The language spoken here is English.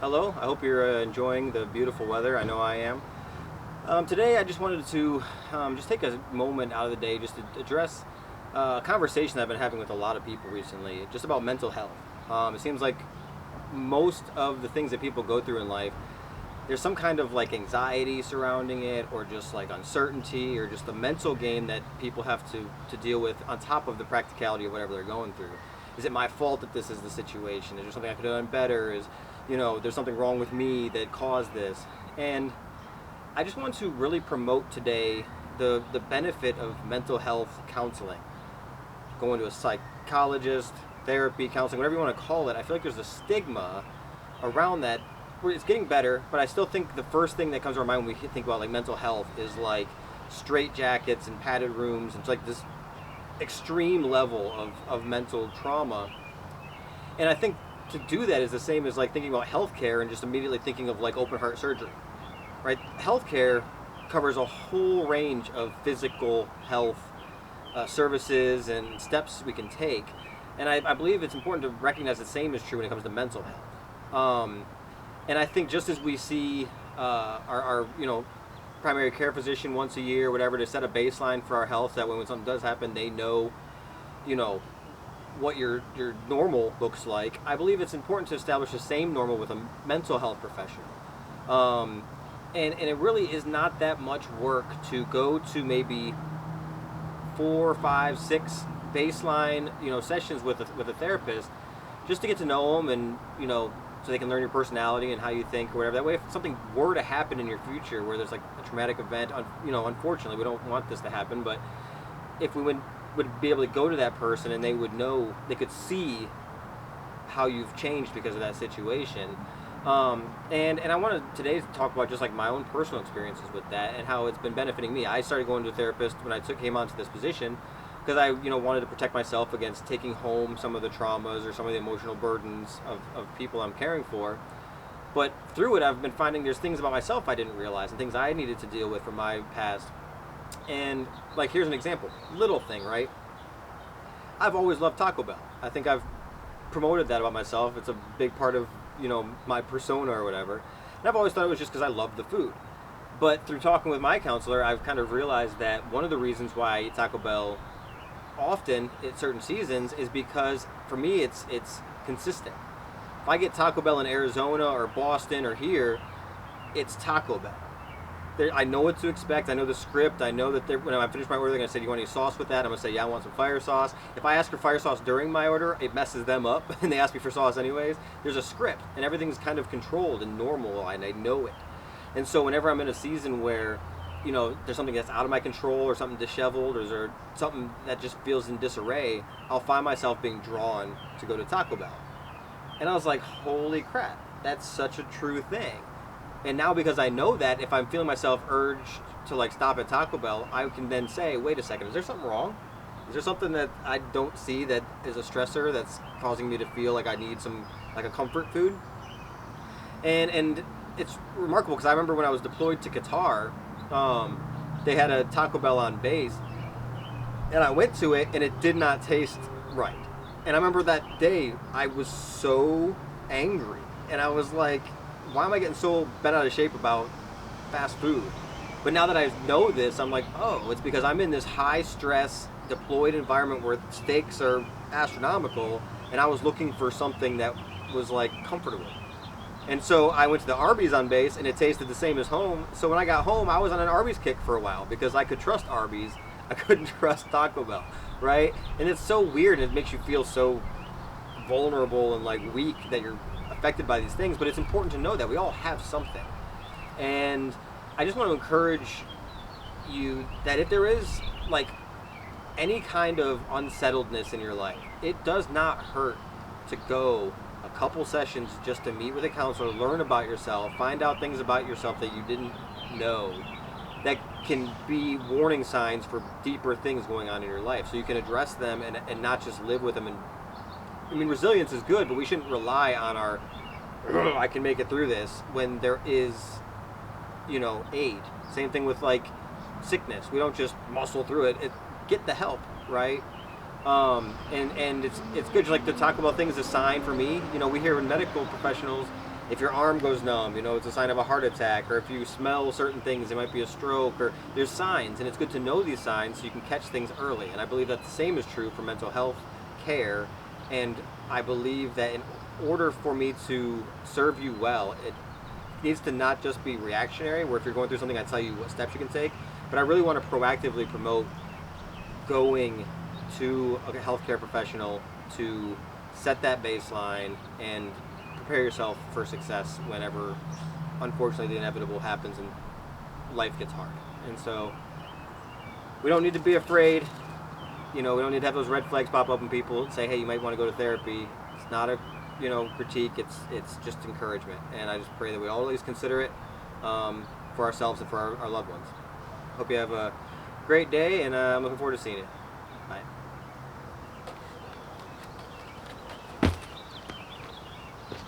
Hello, I hope you're enjoying the beautiful weather. I know I am. Today I just wanted to just take a moment out of the day just to address a conversation I've been having with a lot of people recently, just about mental health. It seems like most of the things that people go through in life, there's some kind of like anxiety surrounding it, or just like uncertainty, or just the mental game that people have to deal with on top of the practicality of whatever they're going through. Is it my fault that this is the situation? Is there something I could have done better? There's something wrong with me that caused this? And I just want to really promote today the benefit of mental health counseling. Going to a psychologist, therapy, counseling, whatever you want to call it. I feel like there's a stigma around that. It's getting better, but I still think the first thing that comes to our mind when we think about like mental health is like straight jackets and padded rooms, and it's like this extreme level of mental trauma. And I think to do that is the same as like thinking about healthcare and just immediately thinking of like open heart surgery, right? Healthcare covers a whole range of physical health services and steps we can take, and I believe it's important to recognize the same is true when it comes to mental health. And I think just as we see our primary care physician once a year, whatever, to set a baseline for our health, that way when something does happen, they know, what your normal looks like. I believe it's important to establish the same normal with a mental health professional. And it really is not that much work to go to maybe 4, 5, 6 baseline sessions with a therapist, just to get to know them, and so they can learn your personality and how you think or whatever. That way, if something were to happen in your future where there's like a traumatic event, unfortunately we don't want this to happen, but if we would be able to go to that person and they would know, they could see how you've changed because of that situation. And I wanted today to talk about just like my own personal experiences with that and how it's been benefiting me. I started going to a therapist when I came onto this position because I wanted to protect myself against taking home some of the traumas or some of the emotional burdens of people I'm caring for. But through it, I've been finding there's things about myself I didn't realize and things I needed to deal with from my past. And like, here's an example, little thing, right? I've always loved Taco Bell. I think I've promoted that about myself. It's a big part of my persona or whatever. And I've always thought it was just because I love the food. But through talking with my counselor, I've kind of realized that one of the reasons why I eat Taco Bell often at certain seasons is because for me it's consistent. If I get Taco Bell in Arizona or Boston or here, it's Taco Bell. I know what to expect. I know the script. I know that when I finish my order, they're going to say, do you want any sauce with that? I'm going to say, yeah, I want some fire sauce. If I ask for fire sauce during my order, it messes them up, and they ask me for sauce anyways. There's a script, and everything's kind of controlled and normal, and I know it. And so whenever I'm in a season where there's something that's out of my control, or something disheveled, or there's something that just feels in disarray, I'll find myself being drawn to go to Taco Bell. And I was like, holy crap, that's such a true thing. And now because I know that, if I'm feeling myself urged to like stop at Taco Bell, I can then say, wait a second, is there something wrong? Is there something that I don't see that is a stressor that's causing me to feel like I need some, like a comfort food? And it's remarkable because I remember when I was deployed to Qatar, they had a Taco Bell on base, and I went to it, and it did not taste right. And I remember that day, I was so angry, and I was like, why am I getting so bent out of shape about fast food? But now that I know this, I'm like, oh, it's because I'm in this high-stress, deployed environment where stakes are astronomical, and I was looking for something that was like comfortable. And so I went to the Arby's on base, and it tasted the same as home. So when I got home, I was on an Arby's kick for a while because I could trust Arby's. I couldn't trust Taco Bell, right? And it's so weird. It makes you feel so vulnerable and like weak that you're affected by these things. But it's important to know that we all have something. And I just want to encourage you that if there is like any kind of unsettledness in your life, it does not hurt to go a couple sessions just to meet with a counselor, learn about yourself, find out things about yourself that you didn't know that can be warning signs for deeper things going on in your life, so you can address them and not just live with them. And I mean, resilience is good, but we shouldn't rely on our I can make it through this when there is aid. Same thing with like sickness. We don't just muscle through it. Get the help, right? And it's good. Like to talk about things as a sign for me. We hear in medical professionals, If your arm goes numb, it's a sign of a heart attack. Or if you smell certain things, it might be a stroke. Or there's signs, and it's good to know these signs so you can catch things early. And I believe that the same is true for mental health care. And I believe that in order for me to serve you well, it needs to not just be reactionary, where if you're going through something, I tell you what steps you can take, but I really want to proactively promote going to a healthcare professional to set that baseline and prepare yourself for success whenever, unfortunately, the inevitable happens and life gets hard. And so we don't need to be afraid. We don't need to have those red flags pop up and people say, hey, you might want to go to therapy. It's not a critique. It's just encouragement. And I just pray that we always consider it for ourselves and for our loved ones. Hope you have a great day, and I'm looking forward to seeing you.